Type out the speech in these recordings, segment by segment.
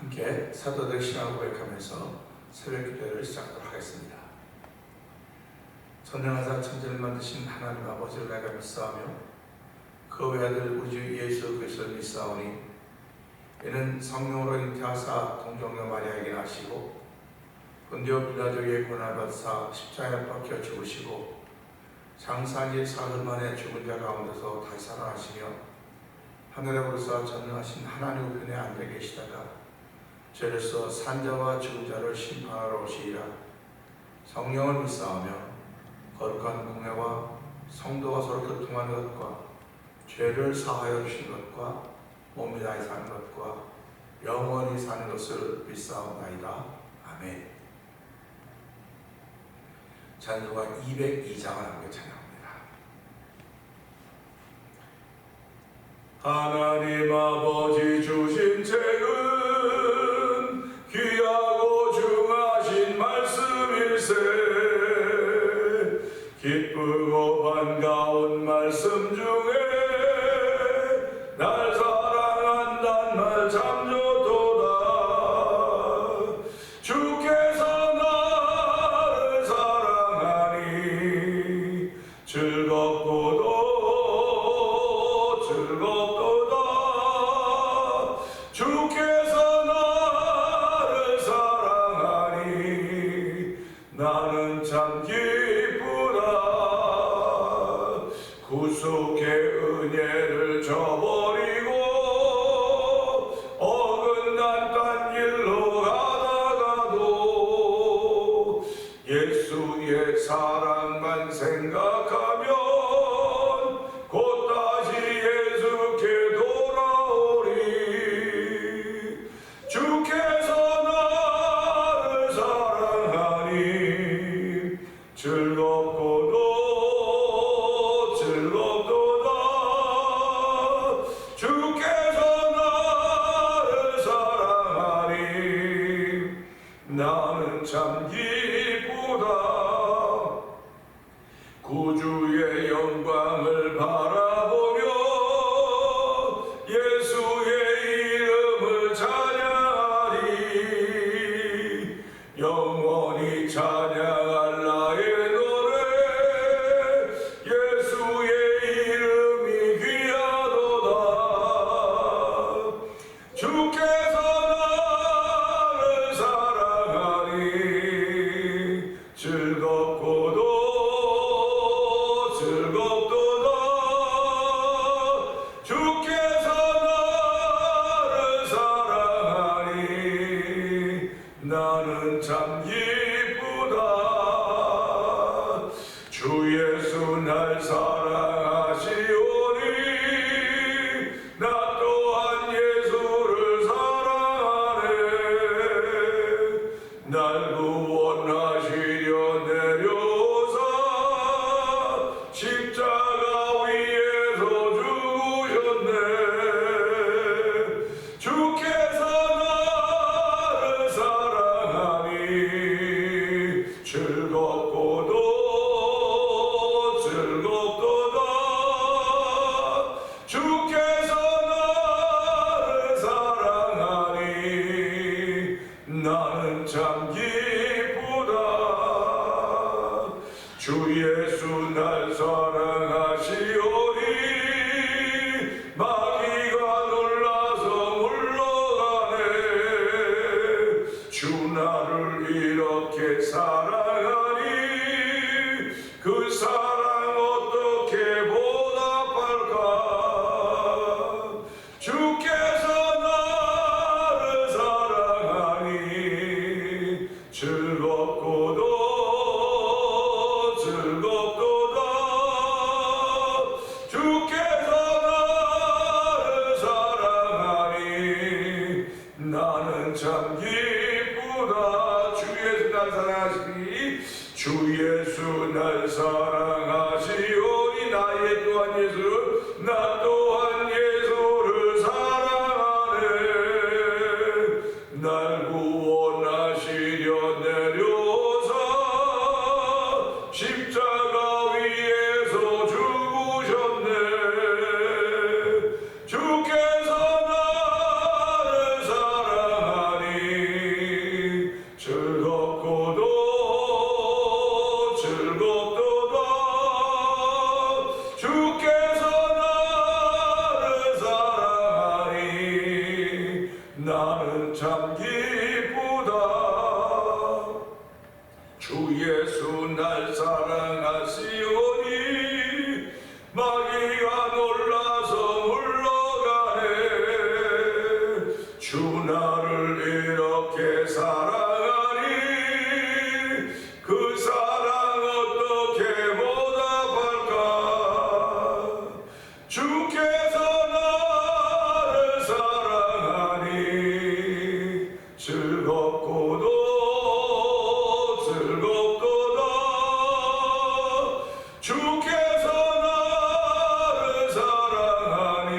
함께 사도들 신앙 고백하면서 새벽 기도를 시작하도록 하겠습니다. 전능하사 천지를 만드신 하나님 아버지를 내가 믿사오며 그 외아들 우리 주 예수 그리스도를 믿사오니 이는 성령으로 잉태하사 동정녀 마리아에게 나시고 본디오 빌라도에게 고난을 받으사 십자가에 박혀 죽으시고 장사한 지 사흘 만에 죽은 자 가운데서 다시 살아나시며 하늘에 오르사 전능하신 하나님 우편에 앉아 계시다가 죄로서 산자와 죽은 자를 심판하러 오시리라. 성령을 믿사오며 거룩한 공회와 성도가 서로 교통하는 것과 죄를 사하여 주신 것과 몸이 다해 사는 것과 영원히 사는 것을 믿사옵나이다. 아멘. 찬송가 202장을 함께 찬양합니다. 하나님 아버지 주신 책은 귀하고 중하신 말씀일세. 기쁘고 반가운 말씀 중에 날 사랑한단 말 참 좋도다. 주께서 나를 사랑하니 즐겁고도 즐겁도다. 주께서 나를 사랑하니 나는 참 기쁘다. 구속의 은혜를 저버리고 어긋난 딴 길로 가다가도 예수의 사랑만 생각하면 곧 다시 예수께 돌아오리. 주께서 나를 사랑하니 즐겁고도 즐겁도다. 주께서 나를 사랑하니 나는 참 기쁘다. 구주의 영광을 바라보며 예수의 이름을 찬양하리. 영원히 찬양할 나의 노래 예수의 이름이 귀하도다. 주께서 나를 사랑하니 즐겁고도 즐겁도다. 주께서 나를 사랑하니 나는 참 기쁘다. 주 예수 날 사랑하시오니 나 또한 예수를 사랑하네. 날 구원하시려 내려오사 십자가 위에서 죽으셨네. 주께서 나를 사랑하니 즐겁고도 즐겁도다. 주께서 나를 사랑하니 나는 참 기쁘다. 주 예수 날 사랑하시오니 마귀가 놀라서 물러가네. 주 나를 이렇게 사랑하니 그 사랑 어떻게 보답할까. 주께서 나를 사랑하니 즐겁고도 즐겁도다. 주께서 나를 사랑하니 나는 참 기쁘다. 주 예수 날 사랑하시니 주 예수 날 사랑하시오니 나의 또한 예수 나 또한 예수를 사랑하네. 날 구원하시려 내려오사 십자가 위에서 죽으셨네. 주께서 나를 사랑하니 나는 참 기쁘다. 주 예수 날 사랑하시오니 마귀가 놀라서 물러가네. 주 나를 이렇게 사랑하니 그 사랑 어떻게 보답할까. 주께서 나를 사랑하니 즐겁고도 즐겁도다. 주께서 나를 사랑하니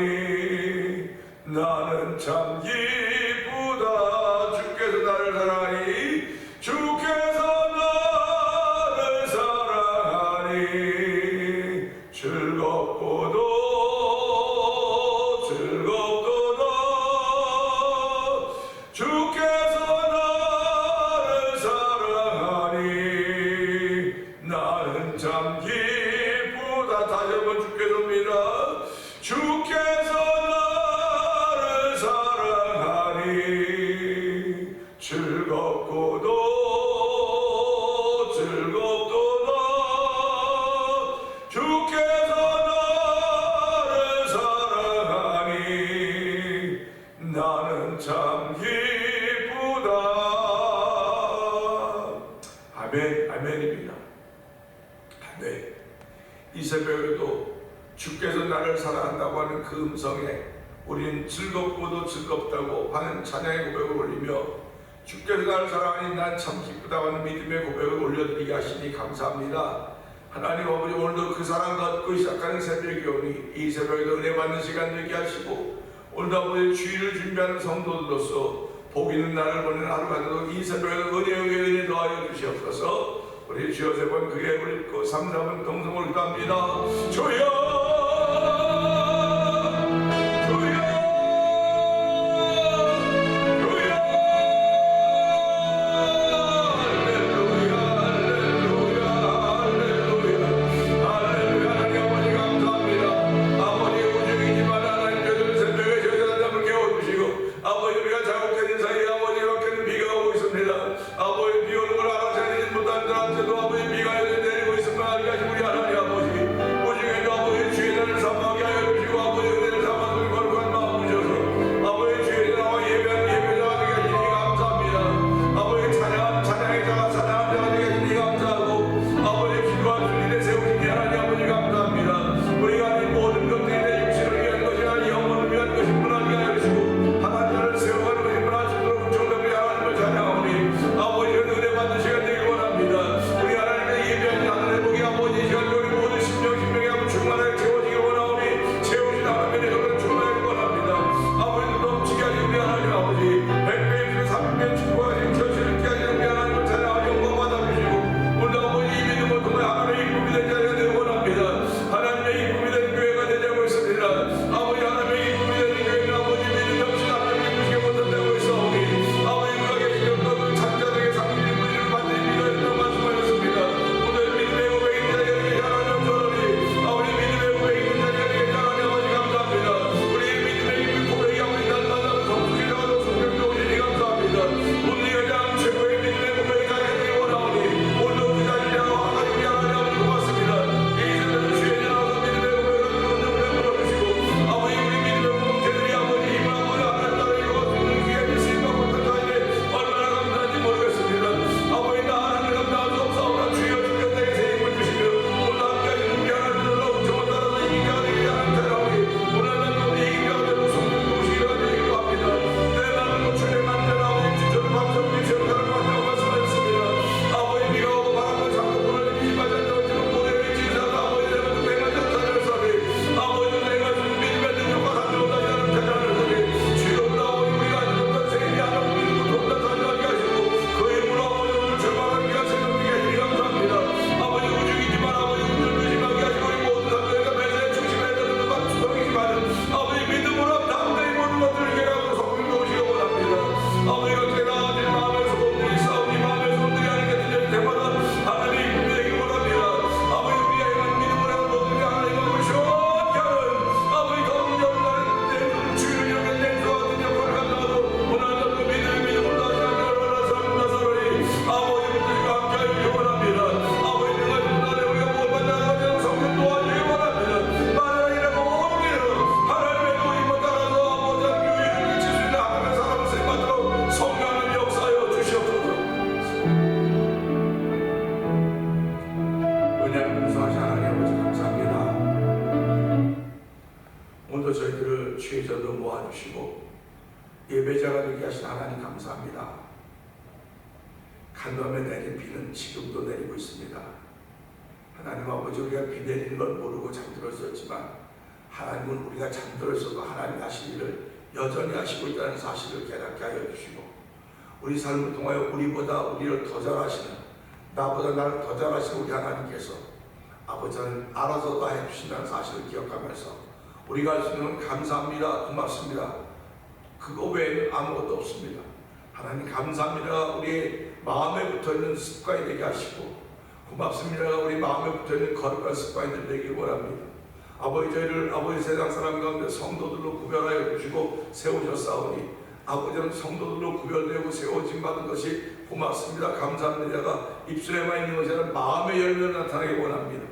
나는 참 기쁘다. 주께서 나를 사랑하니 주께서 나를 사랑하니 즐겁고도 즐겁도다. 주께서 나를 사랑하니 나는 참 기쁘다. 다시 한번 주께서입니다. 주께서 나를 사랑하니 즐겁고도 즐겁도다. 주께서 나를 사랑하니 나는 참 기쁘다. 아멘. 아멘입니다. 아멘. 이 새벽에도 주께서 나를 사랑한다고 하는 그 음성에 우리는 즐겁고도 즐겁다고 하는 찬양의 고백을 올리며 주께서 나를 사랑하니 난 참 기쁘다고 하는 믿음의 고백을 올려드리게 하시니 감사합니다. 하나님 아버지, 오늘도 그 사랑 갖고 시작하는 새벽이 오니 이 새벽에도 은혜 받는 시간 되게 하시고 오늘도 아버지 주일을 준비하는 성도들로서 복 있는 날을 보내는 하루가 되도록 이 새벽에도 은혜 위에 은혜 더하여 주시옵소서. 우리 주여 세 번 크게 부르고 3, 4번 동성을 기도합니다. 주여 아버지 비가 내리고 있음을 알게 하시고 우리 하나님 아버지 오중에도 아버지 예배자가 되게 하신 하나님 감사합니다. 간밤에 내린 비는 지금도 내리고 있습니다. 하나님 아버지, 우리가 비 내리는 걸 모르고 잠들었었지만 하나님은 우리가 잠들었어도 하나님 하신 일을 여전히 하시고 있다는 사실을 깨닫게 하여 주시고, 우리 삶을 통하여 우리보다 우리를 더 잘하시는, 나보다 나를 더 잘하시는 우리 하나님께서 아버지는 알아서 다 해주신다는 사실을 기억하면서 우리가 할 수 있는 건 감사합니다, 고맙습니다, 그거 외에는 아무것도 없습니다. 하나님 감사합니다. 우리의 마음에 붙어있는 습관이 되게 하시고, 고맙습니다. 우리 마음에 붙어있는 거룩한 습관이 되길 원합니다. 아버지, 저희를 아버지 세상 사람 가운데 성도들로 구별하여 주시고 세우셨사오니 아버지는 성도들로 구별되고 세워진 받은 것이 고맙습니다, 감사합니다가 입술에만 있는 것이 아니라 마음의 열매로 나타나기 원합니다.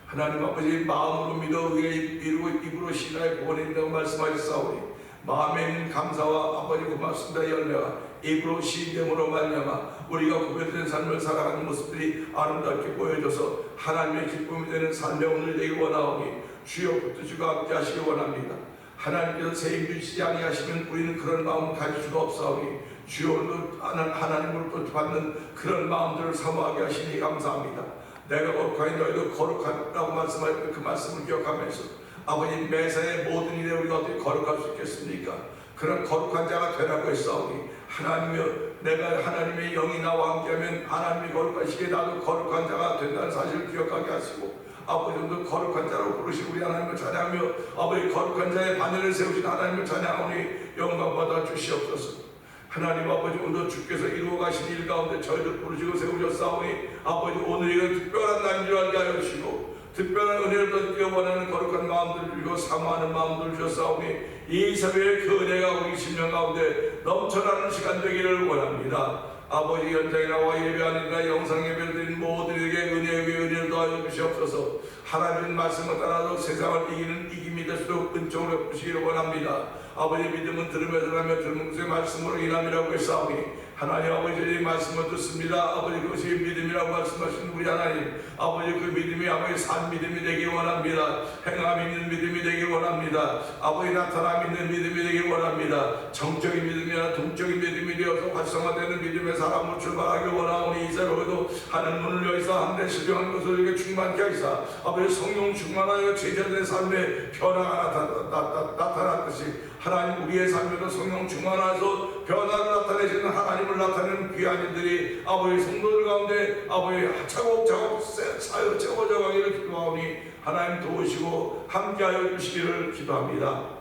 하나님 아버지, 마음으로 믿어 의에 이루고 입으로 신하에 구원했다고 말씀하셨사오니 마음에 있는 감사와 아버지 고맙습니다 열매가 입으로 시인됨으로 말미암아 우리가 구별된 삶을 살아가는 모습들이 아름답게 보여져서 하나님의 기쁨이 되는 삶의 오늘 되기 원하오니 주여 붙드시고 함께 하시기 원합니다. 하나님께서 새 힘 주시지 아니하시면 우리는 그런 마음을 가질 수가 없사오니 주여 오늘도 하나님을 받는 그런 마음들을 사모하게 하시니 감사합니다. 내가 거룩하니 너희도 거룩하다고 말씀하셨던 그 말씀을 기억하면서 아버지, 매사의 모든 일에 우리가 어떻게 거룩할 수 있겠습니까? 그런 거룩한 자가 되라고 했사오니 하나님이여, 내가 하나님의 영이 나와 함께하면 하나님이 거룩하시기에 나도 거룩한 자가 된다는 사실을 기억하게 하시고, 아버지도 거룩한 자로 부르시고 우리 하나님을 찬양하며 아버지 거룩한 자의 반열을 세우신 하나님을 찬양하오니 영광 받아 주시옵소서. 하나님 아버지, 오늘 주께서 이루어 가신 일 가운데 저희를 부르시고 세우셨사오니 아버지, 오늘 이건 특별한 날인 줄 알게 하여 주시고 특별한 은혜를 얻기 원하는 거룩한 마음들을 주시고 사모하는 마음들을 주셨사오니 이 새벽에 그 은혜가 우리 심령 가운데 넘쳐나는 시간 되기를 원합니다. 아버지, 현장에 나와 예배하니라 영상 예배를 드린 모두에게 은혜 위에 은혜를 더하여 주시옵소서. 하나님의 말씀을 따라서 세상을 이기는 이김이 될수록 은총을 베푸시기를 원합니다. 아버지, 믿음은 들으면서 하며 들은 것의 말씀으로 인함이라고 했사오니 하나님 아버지의 말씀을 듣습니다. 아버지, 그것이 믿음이라고 말씀하신 우리 하나님 아버지, 그 믿음이 아버지 산 믿음이 되길 원합니다. 행함 있는 믿음이 되길 원합니다. 아버지, 나타남 있는 믿음이 되길 원합니다. 정적인 믿음이 아니라 동적인 믿음이 되어서 활성화되는 믿음의 사람을 출발하길 원하오니 이 새벽에도 하늘 문을 여기서 한데 실령한 것을 이렇게 충만케 하시사 아버지 성령 충만하여 제자들의 삶에 변화가 나타났듯이 하나님 우리의 삶에도 성령 충만하셔서 변화를 나타내시는 하나님을 나타내는 귀한 일들이 아버지 성도들 가운데 아버지 차곡차곡 쌓여 채워져 가기를 기도하오니 하나님 도우시고 함께하여 주시기를 기도합니다.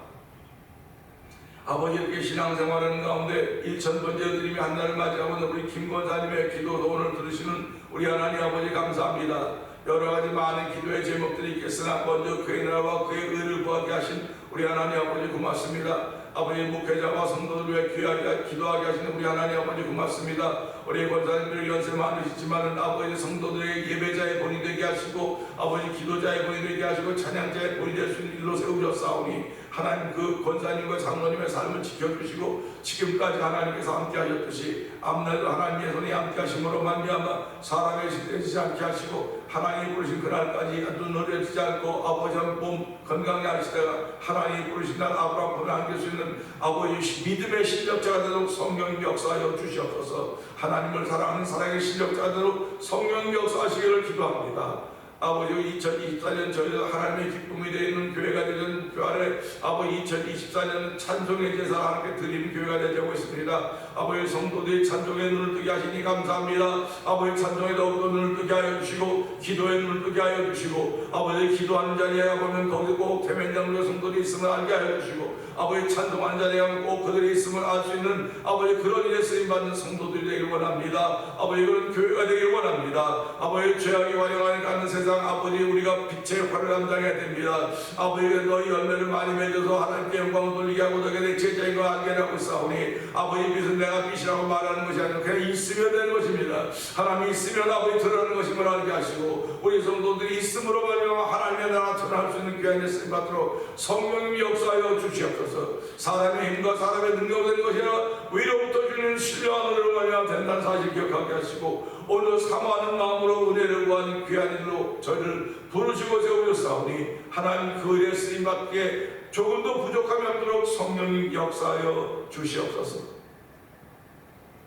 아버지, 이렇게 신앙생활하는 가운데 1000번째 드림이 한날을 맞이하고 있는 우리 김 권사님의 기도도 오늘 들으시는 우리 하나님 아버지 감사합니다. 여러가지 많은 기도의 제목들이 있겠으나 먼저 그의 나라와 그의 의를 구하게 하신 우리 하나님 아버지 고맙습니다. 아버지, 목회자와 성도들 위해 귀하게 기도하게 하시는 우리 하나님 아버지 고맙습니다. 우리 권사님들 연세 많으시지만 아버지 성도들의 예배자의 본이 되게 하시고 아버지 기도자의 본이 되게 하시고 찬양자의 본이 될 수 있는 일로 세우셨사오니 하나님 그 권사님과 장로님의 삶을 지켜주시고 지금까지 하나님께서 함께 하셨듯이 앞날도 하나님의 손이 함께 하심으로 말미암아 사람의 시대지지 않게 하시고 하나님이 부르신 그날까지 눈을 내리지 않고 아버지 몸 건강히 하시다가 하나님이 부르신 날 아브라함을 안길 수 있는 아버지 믿음의 실력자가 되도록 성령님 역사하여 주시옵소서. 하나님을 사랑하는 사랑의 실력자가 되도록 성령님 역사하시기를 기도합니다. 아버지, 2024년 저희도 하나님의 기쁨이 되는 교회가 되는 그 아래 아버지 2024년 찬송의 제사 하나님께 드리는 교회가 되고 있습니다. 아버지, 성도들이 찬송의 눈을 뜨게 하시니 감사합니다. 아버지, 찬송에 더욱더 눈을 뜨게 하여 주시고 기도에 눈을 뜨게 하여 주시고 아버지, 기도하는 자리에 보면 거기 꼭 태면장로 성도들이 있음을 알게 하여 주시고 아버지, 찬송하는 자리에 꼭 그들이 있음을 알 수 있는 아버지 그런 일에 쓰임받는 성도들이 되길 원합니다. 아버지, 그런 교회가 되길 원합니다. 아버지, 죄악이 완영하니까 하는 세상 아버지 우리가 빛의 역할을 감당해야 됩니다. 아버지, 너희 열매를 많이 맺어서 하나님께 영광을 돌리게 하고 너게 내 제자인 걸 알게 하고 싸우니 아버지, 빛은 내가 빛이라고 말하는 것이 아니라 그냥 있으면 되는 것입니다. 하나님이 있으면 아버지 드러나는 것임을 알게 하시고 우리 성도들이 있음으로 말미암아 하나님의 나라 전할 수 있는 귀한 일 쓰임 받도록 성령님이 역사하여 주시옵소서. 사람의 힘과 사람의 능력으로 되는 것이 아니라 위로부터 주는 신령한 은혜로 말미암아 된다는 사실 기억하게 하시고 오늘 사모하는 마음으로 은혜를 구하는 귀한 일로 저희를 부르시고 세우셨사오니 하나님 그 일에 쓰임받게 조금도 부족함이 없도록 성령님 역사하여 주시옵소서.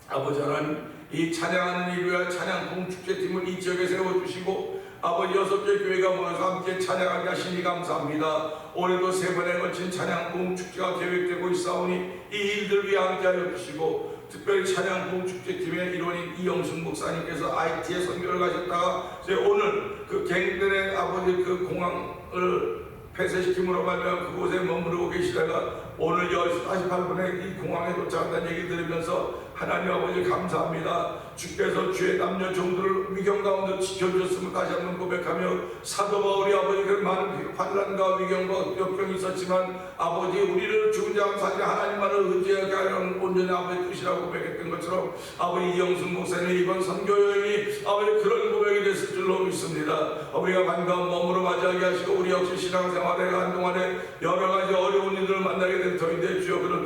아버지 하나님, 이 찬양하는 일과 찬양 봉축제팀을 이 지역에 세워주시고 아버지 6개 교회가 모여서 함께 찬양하게 하시니 감사합니다. 올해도 3번에 걸친 찬양 봉축제가 계획되고 있사오니 이 일들 위해 함께하여 주시고, 특별히 찬양 봉축제팀의 일원인 이영순 목사님께서 IT에 선교를 가셨다가 이제 오늘 그 갱단의 아버지 그 공항을 폐쇄시킴으로 말미암아 그곳에 머무르고 계시다가 오늘 10시 48분에 이 공항에 도착한다는 얘기 들으면서 하나님 아버지 감사합니다. 주께서 주의 남녀 종들을 위경 가운데 지켜주셨음을 다시 한번 고백하며, 사도 바울이 아버지 그 많은 환난과 위경과 역경이 있었지만 아버지 우리를 죽은 자 살게 하나님만을 의지하게 하려는 온전히 아버지 뜻이라고 고백했던 것처럼 아버지 이영순 목사님 이번 선교 여행이 아버지 그런 고백이 됐을 줄로 믿습니다. 우리가 반가운 몸으로 맞이하게 하시고 우리 역시 신앙생활에 한동안에 여러 가지 어려운 일들을 만나게 된 터인데 주여 그럴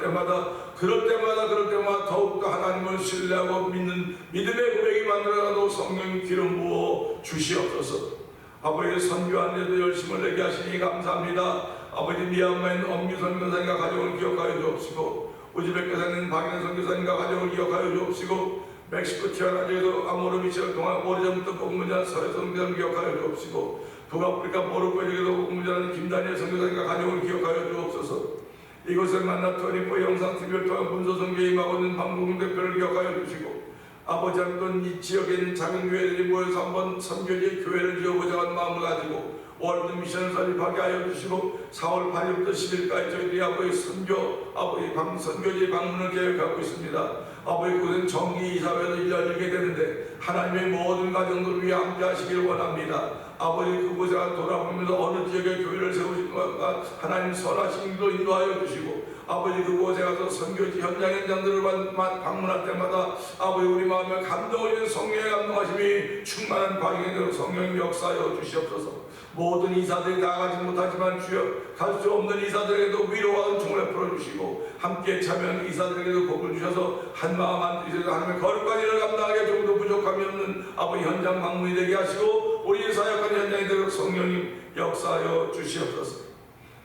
때마다 더욱더 하나님을 신뢰하고 믿는 믿음의 고백이 만들어가도 성령 기름 부어 주시옵소서. 아버지 선교하는 데도 열심을 내게 하시니 감사합니다. 아버지 미얀마에 있는 엄유 선교사님과 가정을 기억하여 주옵시고, 우즈베키스탄에 있는 박인혜 선교사님과 가정을 기억하여 주옵시고, 멕시코 티아나주에도 아모르 미시를 통한 오래전부터 복무자 서해 선교사님 기억하여 주옵시고, 북아프리카 모로코에도 복무자는 김다니엘 선교사님과 가정을 기억하여 주옵소서. 이곳을 만나 토니포 영상TV를 통한 문서선교에 임하고 있는 방송국 대표를 기억하여 주시고, 아버지 한번 이 지역에 있는 작은교회들이 모여서 한번 선교지 교회를 지어보자 하는 마음을 가지고 월드 미션을 설립하게 하여 주시고, 4월 8일부터 10일까지 저희들이 아버지 선교지 방문을 계획하고 있습니다. 아버지 그곳은 정기 이사회도 열리게 되는데 하나님의 모든 가정들을 위해 함께 하시길 원합니다. 아버지 그곳에 돌아보면서 어느 지역에 교회를 세우신 것과 하나님 선하신 길로 인도하여 주시고, 아버지 그곳에 가서 선교지 현장들을 방문할 때마다 아버지 우리 마음에 감동을 주는 성령의 감동하심이 충만한 방향에 대해 성령님 역사하여 주시옵소서. 모든 이사들이 다 가지 못하지만 주여 갈 수 없는 이사들에게도 위로와 은총을 베풀어 주시고, 함께 참여하는 이사들에게도 복을 주셔서 한마음 한뜻에서 하나님의 거룩한 일을 감당하게 조금도 부족함이 없는 아버지 현장 방문이 되게 하시고, 우리의 사역하는 현장이 되도록 성령님 역사하여 주시옵소서.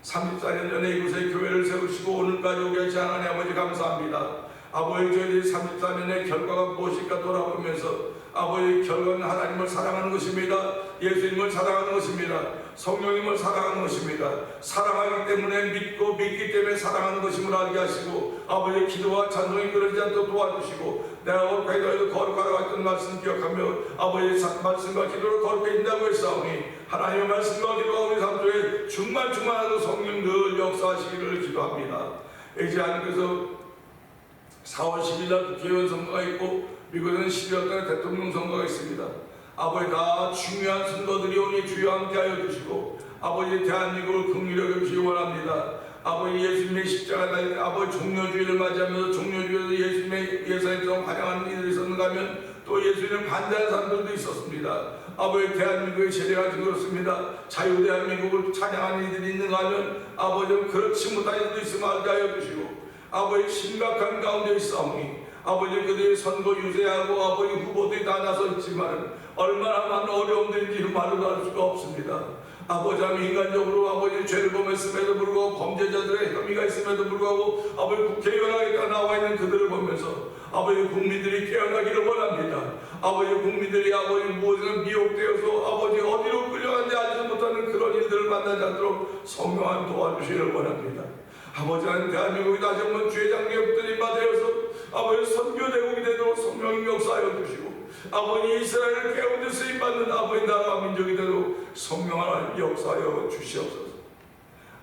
34년 전에 이곳에 교회를 세우시고 오늘까지 오게 하시 하나님 아버지 감사합니다. 아버지 저희들이 34년의 결과가 무엇일까 돌아보면서 아버지 결과는 하나님을 사랑하는 것입니다. 예수님을 사랑하는 것입니다. 성령님을 사랑하는 것입니다. 사랑하기 때문에 믿고 믿기 때문에 사랑하는 것임을 알게 하시고, 아버지 기도와 찬송이 그러지 않도록 도와주시고, 내가 거룩하게 너희도 거룩하라고 했던 말씀 기억하며 아버지의 말씀과 기도를 거룩하게 인다고 했사오니 하나님의 말씀과 기도가 우리 삶 속에 충만하도 성령 늘 역사하시기를 기도합니다. 이제 하나님께서 4월 10일날 국회의원 선거가 있고 미국에는 12월달에 대통령 선거가 있습니다. 아버지 다 중요한 선거들이 오니 주여 함께하여 주시고, 아버지 대한민국을 긍휼히 여기시기 원합니다. 아버지 예수님의 십자가 날 아버지 종료주의를 맞이하면서 종료주의에서 예수님의 예산에서 환영하는 이들이 있었는가 하면 또 예수님을 반대하는 사람들도 있었습니다. 아버지 대한민국의 세대가 지금 그렇습니다. 자유대한민국을 찬양하는 이들이 있는가 하면 아버지 그렇지 못한 이들도 있음을 알게 하여 주시고, 아버지 심각한 가운데 있사오니 아버지 그들의 선거 유세하고 아버지 후보들이 다 나서 있지만 얼마나 많은 어려움들인지 말로 할 수가 없습니다. 아버지 하나님 인간적으로 아버지 죄를 범했음에도 불구하고 범죄자들의 혐의가 있음에도 불구하고 아버지 국회의원에 나와 있는 그들을 보면서 아버지 국민들이 깨어나기를 원합니다. 아버지 국민들이 아버지 무엇이든 미혹되어서 아버지 어디로 끌려가는지 알지 못하는 그런 일들을 만나지 않도록 성령한 도와주시기를 원합니다. 아버지 하나님 대한민국이 다시 한번 주의 장기에 붙들림 받아서 아버지 선교대국이 되도록 성령님 역사하여 주시고, 아버지 이스라엘을 깨우쳐 쓰임받는 아버지 나라와 민족이 되도록 성령 하나님 역사하여 주시옵소서.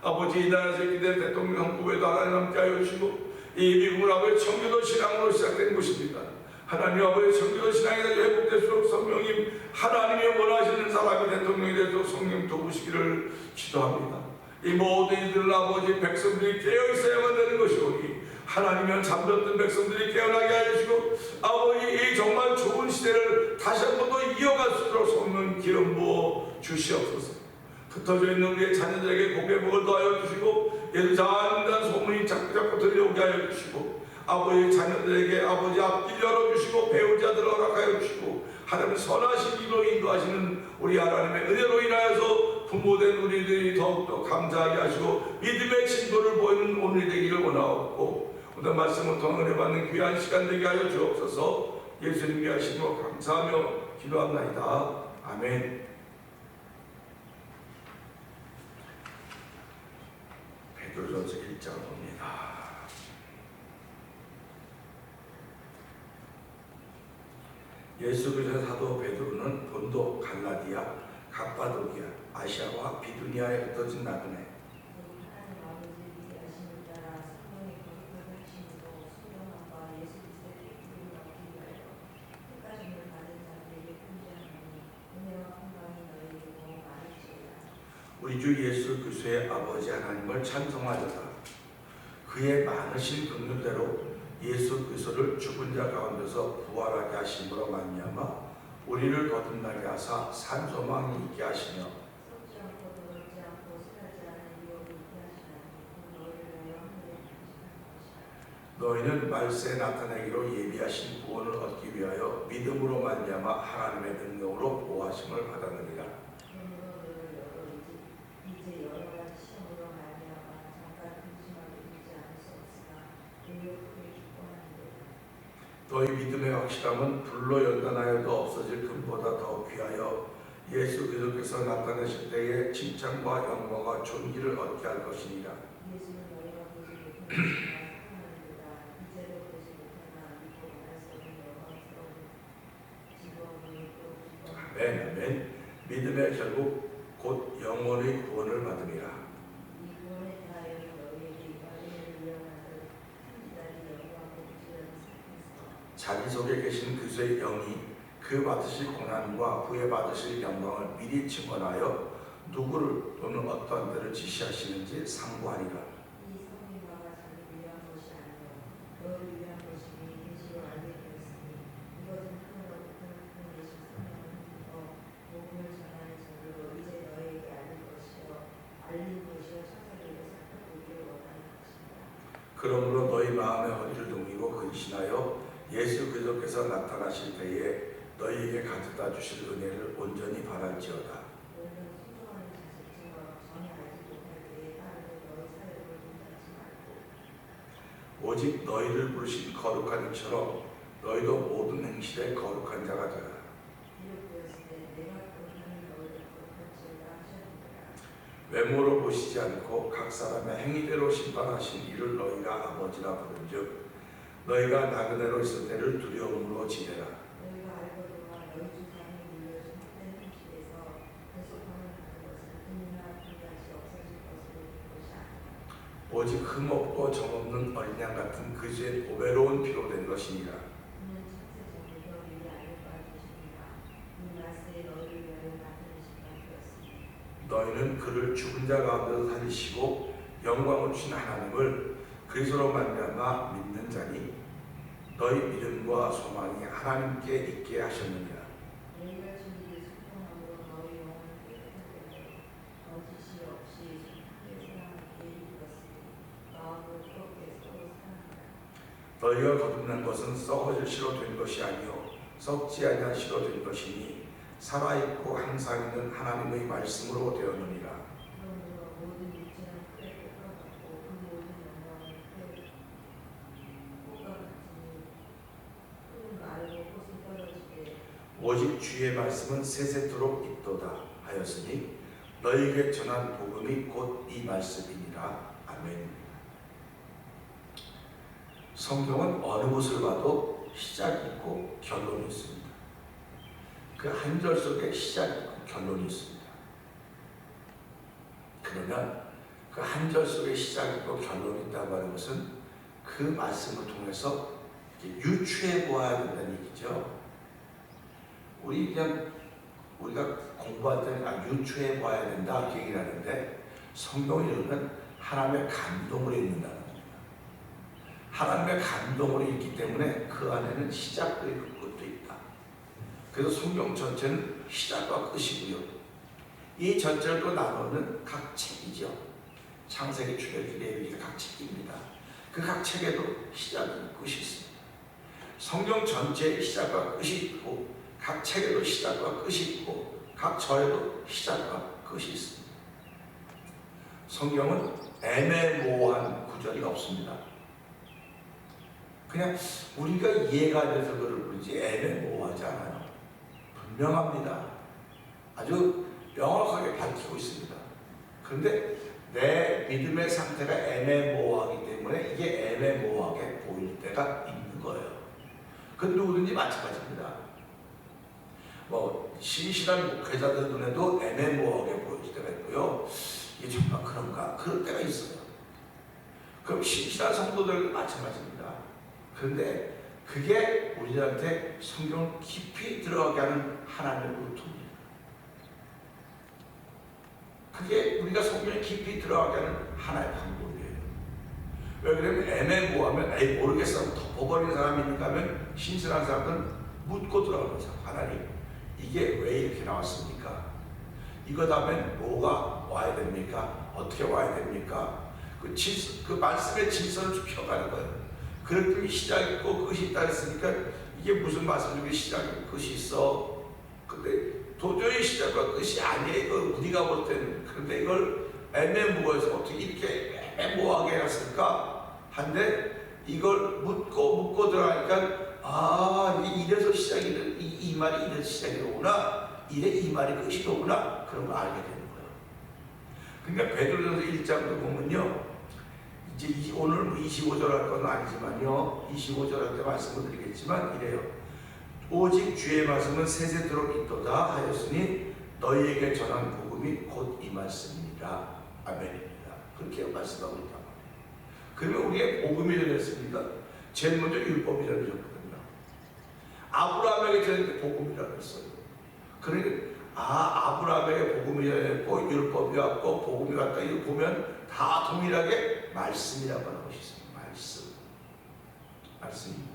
아버지 이 나라에서 기대 대통령 후보에도 하나님 함께하여 주시고, 이 미국은 아버지 청교도 신앙으로 시작된 곳입니다. 하나님 아버지 청교도 신앙이 회복될수록 성령님 하나님이 원하시는 사람이 대통령이 되도록 성령 도우시기를 기도합니다. 이 모든 이들은 아버지 백성들이 깨어있어야만 되는 것이오니 하나님은 잠들었던 백성들이 깨어나게 하여 주시고, 아버지 이 정말 좋은 시대를 다시 한 번 더 이어갈 수 있도록 성령 기름 부어 주시옵소서. 흩어져 있는 우리의 자녀들에게 복의 복을 더하여 주시고, 예수 잘한다는 소문이 자꾸 들려오게 하여 주시고, 아버지 자녀들에게 아버지 앞길 열어주시고 배우자들을 허락하여 주시고, 하나님 선하신 길로 인도하시는 우리 하나님의 은혜로 인하여서 부모된 우리들이 더욱더 감사하게 하시고 믿음의 진도를 보이는 오늘이 되기를 원하옵고, 오늘 말씀을 통해 은혜 받는 귀한 시간 되게 하여 주옵소서. 예수님께 하시고 감사하며 기도합나이다. 아멘. 베드로전서 1장 봅니다. 예수 그리스도의 사도 베드로는 본도, 갈라디아, 갑바도기아, 아시아와 비두니아에 흩어진 나그네, 우리 주 예수 그리스도의 아버지 하나님을 찬송하였다. 그의 많으신 긍휼대로 예수 그리스도를 죽은 자 가운데서 부활하게 하심으로 말미암아 우리를 거듭나게 하사 산 소망이 있게 하시며, 너희는 말세에 나타내기로 예비하신 구원을 얻기 위하여 믿음으로 말미암아 하나님의 능력으로 보호하심을 받았느니라. 너희 믿음의 확실함은 불로 연단하여도 없어질 금보다 더 귀하여 예수 그리스도께서 나타나실 때에 칭찬과 영광과 존귀를 얻게 할 것이니라. 아멘. 아멘. 믿음의 결국 곧 영원의 구원을 받음이라. 자기 속에 계신 그리스도의 영이 그 받으실 고난과 후에 받으실 영광을 미리 증언하여 누구를 또는 어떠한 데를 지시하시는지 상고하니라. 그러므로 너희 마음의 허리를 동이고 근신하여 예수 그리스도께서 나타나실 때에 너희에게 가져다 주실 은혜를 온전히 바랄지어다. 오직 너희를 부르신 거룩한 이처럼 너희도 모든 행실에 거룩한 자가 되라. 외모로 보시지 않고 각 사람의 행위대로 심판하신 이를 너희가 아버지라 부른즉 너희가 나그네로 있을 때를 두려움으로 지내라. 오직 흠없고 정없는 어린 양 같은 그의 보배로운 피로 된 것이니라. 너희는 그를 죽은 자 가운데서 살리시고 영광을 주신 하나님을 그리스도로 말미암아 믿는 자니 너희 믿음과 소망이 하나님께 있게 하셨느니라. 너희가 거듭난 것은 썩어질 씨로 된 것이 아니요 썩지 아니한 씨로 된 것이니 살아있고 항상 있는 하나님의 말씀으로 되었느니라. 오직 주의 말씀은 세세토록 있도다 하였으니 너희에게 전한 복음이 곧 이 말씀이니라. 아멘. 성경은 어느 곳을 봐도 시작이 있고 결론이 있습니다. 그 한 절 속에 시작이 있고 결론이 있습니다. 그러면 그 한 절 속에 시작이 있고 결론이 있다고 하는 것은 그 말씀을 통해서 유추해 보아야 된다는 얘기죠. 우리가 공부할 때는 유추해 봐야 된다 이렇게 얘기를 하는데, 성경을 읽으면 하나님의 감동으로 읽는다는 겁니다. 하나님의 감동으로 읽기 때문에 그 안에는 시작도 있고 끝도 있다. 그래서 성경 전체는 시작과 끝이고요. 이 전체를 또 나누는 각 책이죠. 창세기, 출애굽기, 레위기 각 책입니다. 그 각 책에도 시작이 끝이 있습니다. 성경 전체의 시작과 끝이 있고 각 책에도 시작과 끝이 있고 각 절에도 시작과 끝이 있습니다. 성경은 애매모호한 구절이 없습니다. 그냥 우리가 이해가 안 돼서 그런지 애매모호하지 않아요. 분명합니다. 아주 명확하게 밝히고 있습니다. 그런데 내 믿음의 상태가 애매모호하기 때문에 이게 애매모호하게 보일 때가 있는 거예요. 그건 누구든지 마찬가지입니다. 뭐 신실한 목회자들 눈에도 애매모호하게 보일 때가 있고요. 이게 정말 그런가? 그럴 때가 있어요. 그럼 신실한 성도들도 마찬가지입니다. 그런데 그게 우리한테 성경을 깊이 들어가게 하는 하나님의 루트입니다. 그게 우리가 성경에 깊이 들어가게 하는 하나의 방법이에요. 왜 그러면 애매모호하면 에이 모르겠어 덮어버리는 사람이 있는가 하면 신실한 사람들은 묻고 들어가는 거죠. 하나님 이게 왜 이렇게 나왔습니까? 이거 다음엔 뭐가 와야 됩니까? 어떻게 와야 됩니까? 그 말씀의 질서를 쭉 펴가는 거예요. 그랬더니 시작이 있고 끝이 있다 했으니까 이게 무슨 말씀 중에 시작이 있고 끝이 있어. 근데 도저히 시작과 끝이 아니에요. 이걸 우리가 볼 때는. 그런데 이걸 애매모호해서 어떻게 이렇게 애매모호하게 해놨을까? 한데 이걸 묻고 들어가니까 아 이래서 시작이 이 말이 이래서 시작이로구나. 이 말이 끝이로구나. 그런 걸 알게 되는 거예요. 그러니까 베드로전서 1장도 보면요. 이제 오늘 25절 할 건 아니지만요. 25절 할 때 말씀을 드리겠지만 이래요. 오직 주의 말씀은 세세토록 있도다 하였으니 너희에게 전한 복음이 곧 이 말씀이니라. 아멘입니다. 그렇게 말씀하고 있다. 그러면 우리의 복음이 전했습니다. 제일 먼저 율법이 전해졌거든요. 아브라함에게 전했는데 복음이라고 했어요. 그러니까 아브라함에게 복음이 전했고 율법이 왔고 복음이 왔다. 이거 보면 다 동일하게 말씀이라고 하는 것이 있습니다. 말씀입니다.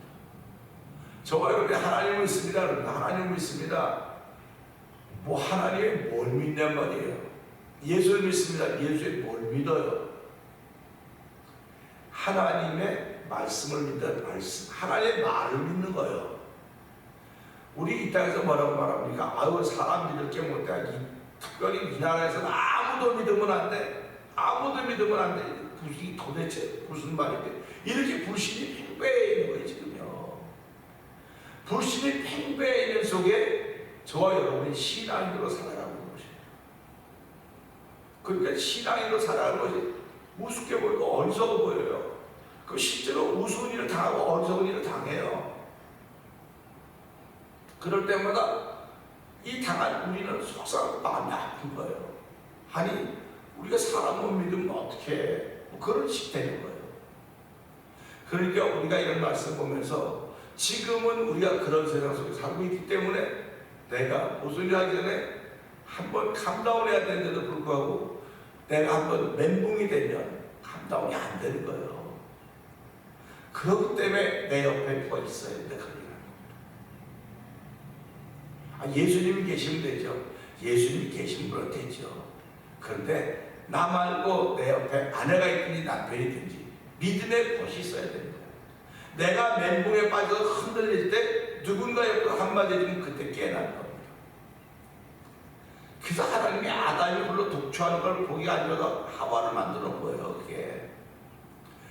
저와 여러분이 하나님을 믿습니다. 그런다. 하나님을 믿습니다. 뭐 하나님의 뭘 믿냔 말이에요. 예수를 믿습니다. 예수의 뭘 믿어요? 하나님의 말씀을 믿는 말씀. 하나님의 말을 믿는 거예요. 우리 이 땅에서 뭐라고 말합니까? 아유 사람 믿을 게 못돼. 특별히 이 나라에서는 아무도 믿으면 안 돼. 아무도 믿으면 안 돼. 이게 도대체 무슨 말인데? 이렇게 불신이 팽배해 있는 거예요 지금요. 불신이 팽배해 있는 속에 저와 여러분이 신앙인으로 살아가고 있는 것이에요. 그러니까 신앙인으로 살아가는 것이 우습게 보이고 어리석어 보여요. 그 실제로 우스운 일을 당하고 어리석은 일을 당해요. 그럴 때마다 이 당한 우리는 속상하고 마음이 아픈 거예요. 아니 우리가 사람 못 믿으면 어떻게 해? 뭐 그런 식이 되는 거예요. 그러니까 우리가 이런 말씀 보면서 지금은 우리가 그런 세상 속에 살고 있기 때문에 내가 무슨 일 하기 전에 한번 감다운 해야 되는데도 불구하고 내가 한번 멘붕이 되면 감다운이 안 되는 거예요. 그렇기 때문에 내 옆에 누가 있어야 된다. 예수님이 계시면 되죠. 예수님이 계시면 그렇 되죠. 그런데 나 말고 내 옆에 아내가 있든지 남편이 있든지 믿음의 것이 있어야 됩니다. 내가 멘붕에 빠져서 흔들릴 때 누군가 옆에 한마디 해주면 그때 깨어나는 겁니다. 그래서 하나님이 아담이 홀로 독초하는 걸 보기 아니어서 하와를 만들어 놓은 거예요. 그게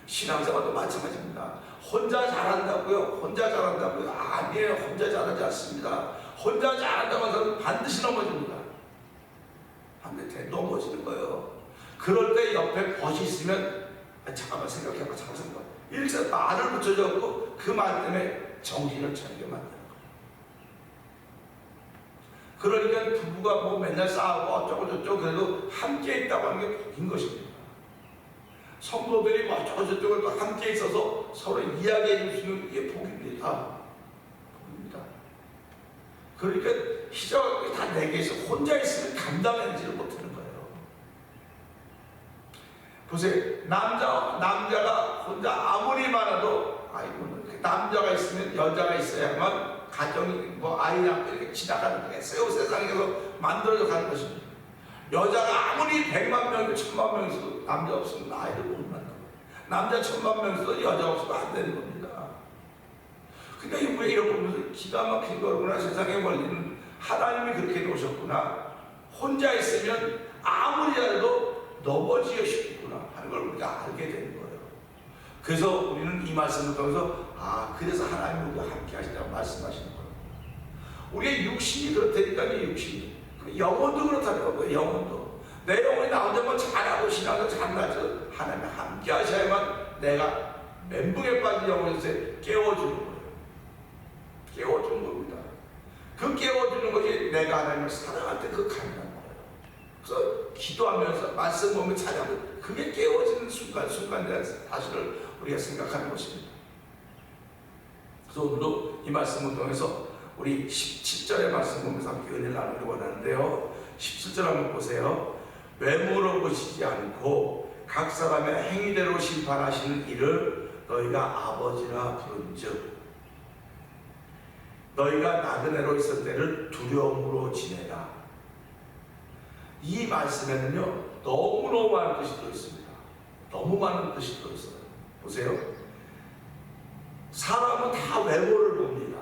신앙생활도 마찬가지입니다. 혼자 잘한다고요? 혼자 잘한다고요? 아니에요. 혼자 잘하지 않습니다. 혼자 잘한다고 해서 반드시 넘어집니다. 반드시 넘어지는 거예요. 그럴 때 옆에 벗이 있으면 잠깐만 생각해봐. 잠깐만 생각해봐. 이렇게 해서 말을 붙여줬고 그 말 때문에 정신을 차리게 만드는 거예요. 그러니까 부부가 뭐 맨날 싸우고 어쩌고 저쩌고 그래도 함께 있다고 하는 게 복인 것입니다. 성도들이 뭐 어쩌고 저쩌고 함께 있어서 서로 이야기해 줄 수 있는 게 복입니다. 복입니다. 그러니까 희자가 다 내게 있어 혼자 있으면 감당하지를 못하는 거예요. 보세요. 남자가 혼자 아무리 많아도 아이고는 남자가 있으면 여자가 있어야만 가정이 뭐 아이 낳고 이렇게 지나가는 거겠어요. 세상에서 만들어져 가는 것입니다. 여자가 아무리 100만 명, 1000만 명 있어도 남자 없으면 아이를 못 낳는 거예요. 남자 1000만 명 있어도 여자 없으면 안 되는 겁니다. 그러니까 왜 이런 거 보면서 기가 막힌 거구나. 세상의 원리는 하나님이 그렇게 놓으셨구나. 혼자 있으면 아무리 잘해도 넘어지기 쉽겠구나 하는 걸 우리가 알게 되는 거예요. 그래서 우리는 이 말씀을 통해서 그래서 하나님이 우리와 함께 하신다고 말씀하시는 거예요. 우리의 육신이 그렇다니까요. 육신이. 영혼도 그렇다는 거예요. 영혼도. 내 영혼이 나 혼자만 잘하고 신앙도 잘나죠. 하나님이 함께 하셔야만 내가 멘붕에 빠진 영혼에서 깨워주는 거예요. 깨워주는 겁니다. 그 깨워주는 것이 내가 하나님을 사랑할 때 그 감이란 거예요. 그래서 기도하면서 말씀 보면 찬양하면 그게 깨워지는 순간에 대한 사실을 우리가 생각하는 것입니다. 그래서 오늘도 이 말씀을 통해서 우리 17절의 말씀 보면서 함께 은혜를 나누기 원하는데요. 17절 한번 보세요. 외모로 보시지 않고 각 사람의 행위대로 심판하시는 이를 너희가 아버지라 부른즉 너희가 나그네로 있을 때를 두려움으로 지내라. 이 말씀에는요 너무너무 많은 뜻이 들어있습니다. 너무 많은 뜻이 들어있어요. 보세요. 사람은 다 외모를 봅니다.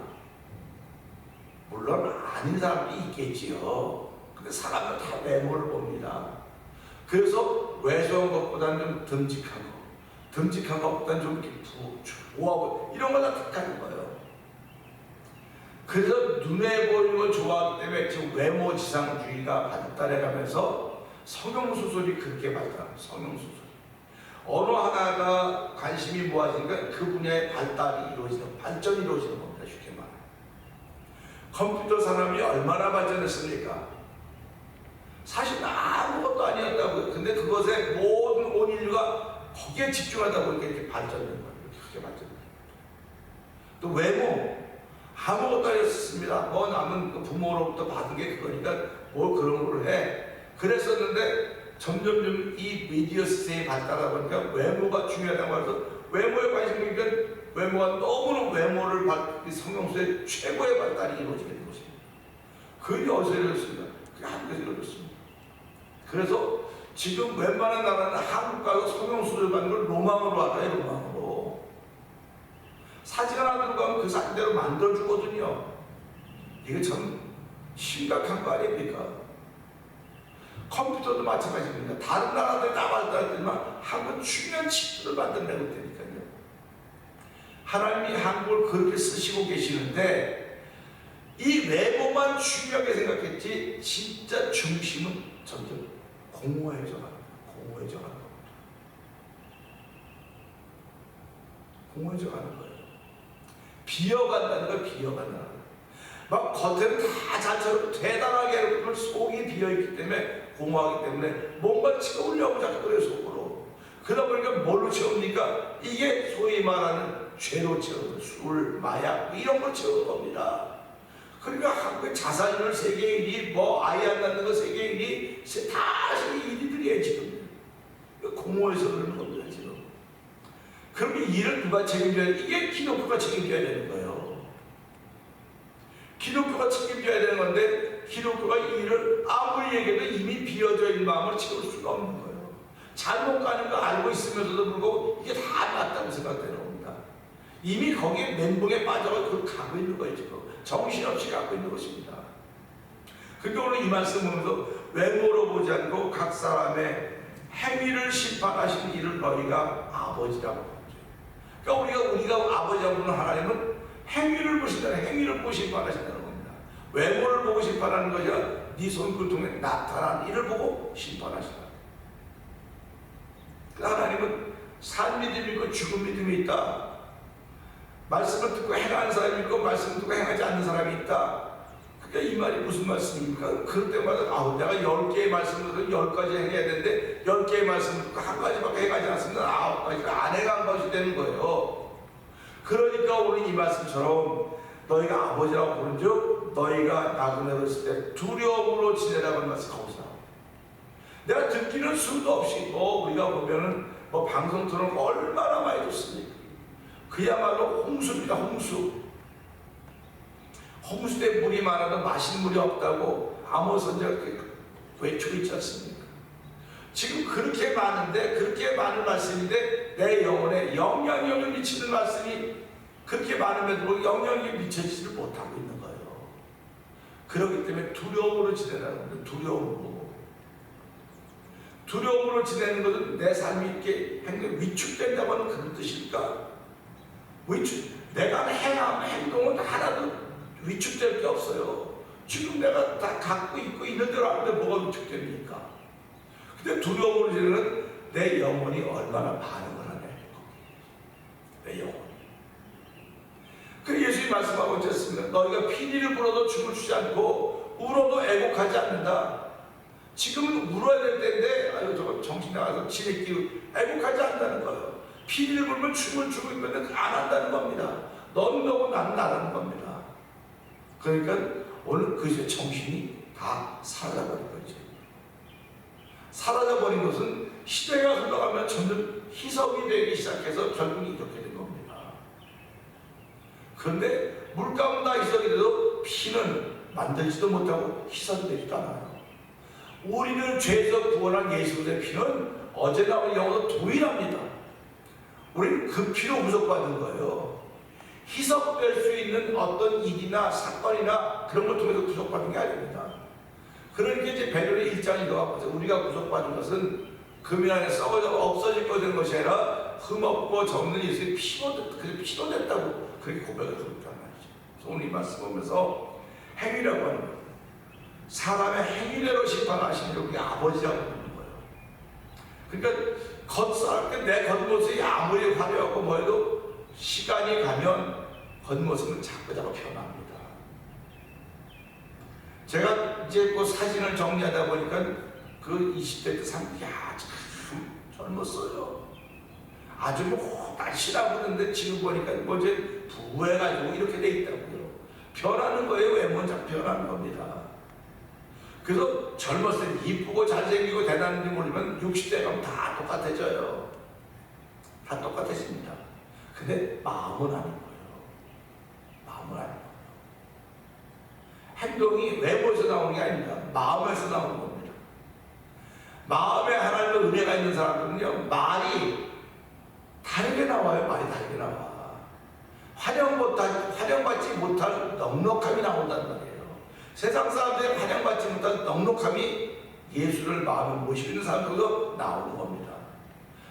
물론 아닌 사람도 있겠지요. 근데 사람은 다 외모를 봅니다. 그래서 외소한 것보다는 좀 듬직한 것보다는 좀 이렇게 좋아하고 이런 거 다 택하는 거예요. 그래서 눈에 보이는 걸 좋아하기 때문에 지금 외모지상주의가 발달해가면서 성형수술이 그렇게 발달합니다. 성형수술. 어느 하나가 관심이 모아지니까 그 분야의 발전이 이루어지는 겁니다. 쉽게 말하면. 컴퓨터 산업이 얼마나 발전했습니까? 사실 아무것도 아니었다고요. 근데 그것에 모든 온 인류가 거기에 집중하다 보니까 이렇게 발전된 거예요. 크게 발전된 거예요. 또 외모. 아무것도 아니었습니다. 남은 부모로부터 받은 게 그거니까 뭘 그런 걸 해. 그랬었는데 점점 이 미디어 시대에 발달하다 보니까 외모가 중요하다고 해서 외모에 관심이 있으니까 외모가 너무나 외모를 성형수의 최고의 발달이 이루어지게 된 것입니다. 그게 어디서 이루어졌습니다. 그게 한국에서 이루어졌습니다. 그래서 지금 웬만한 나라는 한국 가서 성형수술 받는 걸 로망으로 하나요. 로망으로. 사진 하나 들어가면 그 사진대로 만들어주거든요. 이게 참 심각한 거 아닙니까? 컴퓨터도 마찬가지입니다. 다른 나라들 다 발달했지만 한국 중요한 칩들을 만들어내고 있다니까요. 하나님이 한국을 그렇게 쓰시고 계시는데 이 외모만 중요하게 생각했지 진짜 중심은 점점 공허해져 갑니다. 공허해져 가는 겁니다. 공허해져 가는 거예요. 비어간다는 걸 비어간다는 거예요. 막 겉에는 다 잘처럼 대단하게 해놓고 속이 비어있기 때문에 공허하기 때문에 뭔가 채우려고 자꾸 그래요. 속으로. 그러다 보니까 뭘로 채웁니까? 이게 소위 말하는 죄로 채우는 술, 마약 이런 걸 채우는 겁니다. 그러니까 한국의 자살률 세계 1위, 아이 안 낳는 거 세계 1위, 다 세계 1위들이에요 지금. 공허해서 그러는 겁니다 지금. 그럼 이 일을 누가 책임져야 돼? 이게 기독교가 책임져야 되는 거예요. 기독교가 책임져야 되는 건데 기독교가 이 일을 아무리 얘기해도 이미 비어져 있는 마음을 채울 수가 없는 거예요. 잘못 가는 거 알고 있으면서도 불구하고 이게 다 맞다고 생각되는 겁니다. 이미 거기에 멘붕에 빠져서 그걸 가고 있는 거예요 지금. 정신없이 갖고 있는 것입니다. 그러니까 오늘 이 말씀 보면서 외모로 보지 않고 각 사람의 행위를 심판하시는 이를 너희가 아버지라고 부르죠. 그러니까 우리가 아버지라고 부르는 하나님은 행위를 보신다는 행위를 보고 심판하신다는 겁니다. 외모를 보고 심판하는 것이 아니라 네 손을 통해 나타난 일을 보고 심판하신다. 그 하나님은 산 믿음이 있고 죽은 믿음이 있다. 말씀을 듣고 행하는 사람이 있고 말씀을 듣고 행하지 않는 사람이 있다. 그러니까 이 말이 무슨 말씀입니까? 그럴 때마다 내가 10개의 말씀을 듣고 10가지 행해야 되는데 10개의 말씀을 듣고 한 가지밖에 행하지 않습니다. 9가지가 안 행한 것이 되는 거예요. 그러니까 오늘 이 말씀처럼 너희가 아버지라고 부른즉 너희가 나그네로 있을 때 두려움으로 지내라고 하는 말씀 거기서 나옵니다. 내가 듣기는 수도 없이 우리가 보면은 방송 틀어놓고 얼마나 많이 듣습니까? 그야말로 홍수입니다. 홍수 때 물이 많아도 마실 물이 없다고 아모스 선지자가 외치고 있지 않습니까? 지금 그렇게 많은데 그렇게 많은 말씀인데 내 영혼에 영향력을 미치는 말씀이 그렇게 많음에도 영향이 미쳐지지를 못하고 있는 거예요. 그렇기 때문에 두려움으로 지내라는 겁니다. 두려움으로 지내는 것은 내 삶이 이렇게 위축된다고 하는 그런 뜻일까? 내가 행동은 하나도 위축될 게 없어요. 지금 내가 다 갖고 있고 있는 대로 하는데 뭐가 위축됩니까? 근데 두려움으로 지내는 내 영혼이 얼마나 반응을 하냐. 내 영혼이. 그래서 예수님이 말씀하고 있었습니다. 너희가 피리를 불어도 춤을 추지 않고 울어도 애곡하지 않는다. 지금은 울어야 될 때인데 아유 저거 정신 나가서 지네끼리 애곡하지 않는다는 거예요. 피리를 불면 춤을 추고 있는데 안 한다는 겁니다. 넌 너고 난 나라는 겁니다. 그러니까 오늘 그 정신이 다 사라져버린 거죠. 사라져버린 것은 시대가 흘러가면 점점 희석이 되기 시작해서 결국 이렇게 된 겁니다. 그런데 물 가운데 희석이 돼도 피는 만들지도 못하고 희석이 되지도 않아요. 우리는 죄에서 구원한 예수 그리스도의 피는 어제나 오늘 영어로 동일합니다. 우리는 그 피로 구속받은 거예요. 희석될 수 있는 어떤 일이나 사건이나 그런 걸 통해서 구속받은 게 아닙니다. 그러니까 이제 베드로의 1장이 나와서 우리가 구속받은 것은 금이 안에 썩어져 없어질 것인 것이 아니라 흠없고 적는 예수의 피로 됐다고 그렇게 고백을 하고 있단 말이죠. 그래서 오늘 이 말씀 보면서 행위라고 하는 거예요. 사람의 행위대로 심판하시는 우리 아버지라고 부르는 거예요. 그러니까 겉살 내 겉모습이 아무리 화려하고 뭐해도 시간이 가면 겉모습은 자꾸 변합니다. 제가 이제 그 사진을 정리하다 보니까 그 20대 때 야, 참 젊었어요. 아주 뭐 날씬하고 그러는데 지금 보니까 뭐 이제 부해가지고 이렇게 돼 있다고요. 변하는 거예요. 외모는 변하는 겁니다. 그래서 젊었을 때 이쁘고 잘생기고 대단한지 모르면 60대 가면 다 똑같아져요. 다 똑같아집니다. 근데 마음은 아닌 거예요. 마음은 아닌 거예요. 행동이 외모에서 나오는 게 아닙니다. 마음에서 나오는 겁니다. 마음에 하나님의 은혜가 있는 사람들은요, 말이 다르게 나와요. 말이 다르게 나와. 환영받지 못할 넉넉함이 나온다는 말이에요. 세상 사람들이 환영받지 못한 넉넉함이 예수를 마음에 모시고 있는 사람들도 나오는 겁니다.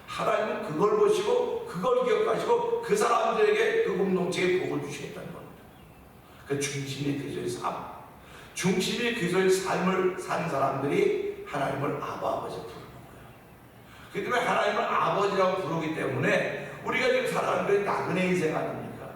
하나님은 그걸 보시고 그걸 기억하시고 그 사람들에게 그 공동체에 복을 주시겠다는 겁니다. 그 중심이 그리스도의 삶, 중심이 그리스도의 삶을 산 사람들이 하나님을 아버지 부르는 거예요. 그렇기 때문에 하나님을 아버지라고 부르기 때문에 우리가 지금 살아가는 게 나그네 인생 아닙니까?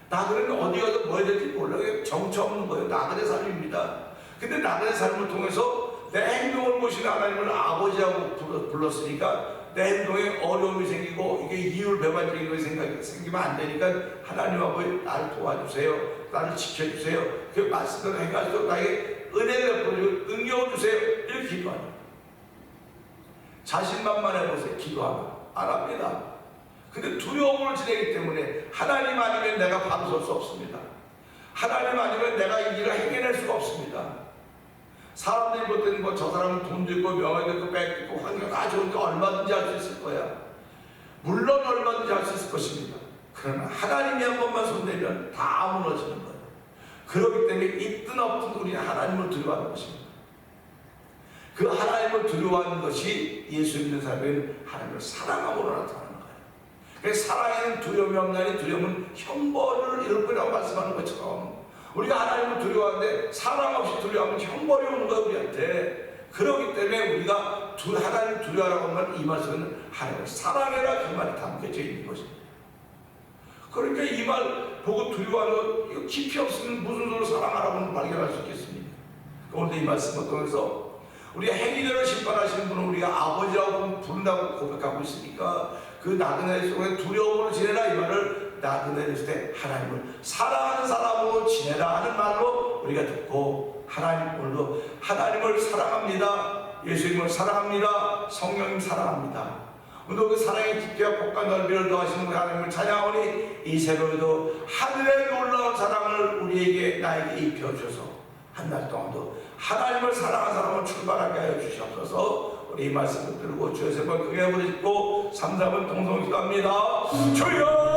나그네는 어디 가서 뭐 해야 될지 몰라요. 정처 없는 거예요. 나그네 삶입니다. 근데 나그네 삶을 통해서 내 행동을 보시는 하나님을 아버지라고 불렀으니까 내 행동에 어려움이 생기고 이게 이율배반적인 것이 생기면 안 되니까 하나님 아버지 나를 도와주세요. 나를 지켜주세요. 그 말씀을 해가지고 나에게 은혜를 베풀어주고 능력을 주세요. 이렇게 기도합니다. 자신만만해 보세요. 기도하면 안 합니다. 근데 두려움을 지내기 때문에 하나님 아니면 내가 바로 설 수 없습니다. 하나님 아니면 내가 이 일을 해결할 수가 없습니다. 사람들이 볼 때는 뭐 저 사람은 돈도 있고 명예도 있고 백도 있고 환경 다 좋은데 얼마든지 할 수 있을 거야. 물론 얼마든지 할 수 있을 것입니다. 그러나 하나님이 한 번만 손대면 다 무너지는 거예요. 그렇기 때문에 있든 없든 우리는 하나님을 두려워하는 것입니다. 그 하나님을 두려워하는 것이 예수 믿는 사람에게는 하나님을 사랑함으로 나타나는 거예요. 그래서 사랑에는 두려움이 없나니 두려움은 형벌을 이룰 거라고 말씀하는 것처럼 우리가 하나님을 두려워하는데 사랑 없이 두려워하면 형벌이 오는 거예요, 우리한테. 그렇기 때문에 우리가 하나님을 두려워하라고 하면 이 말씀은 하나님을 사랑해라 그 말이 담겨져 있는 것입니다. 그러니까 이 말 보고 두려워하는 것, 이거 깊이 없으면 무슨 소리로 사랑하라고 발견할 수 있겠습니까? 오늘 이 말씀을 통해서 우리가 행위대로 심판하시는 분은 우리가 아버지라고 부른다고 고백하고 있으니까 그 나그네 속에 두려움으로 지내라 이 말을 나그네를 했을 때 하나님을 사랑하는 사람으로 지내라 하는 말로 우리가 듣고 하나님 오늘도 하나님을 사랑합니다. 예수님을 사랑합니다. 성령님 사랑합니다. 오늘 그 사랑의 깊이와 복과 넓이를 더하시는 우리 하나님을 찬양하오니 이 새벽에도 하늘의 놀라운 사랑을 우리에게 나에게 입혀주셔서 한 달 동안도 하나님을 사랑하는 사람을 출발하게 하여 주시옵소서. 우리 이 말씀을 들고 주의 세번 크게 부르짖고 3, 4번 동성 기도합니다. 주여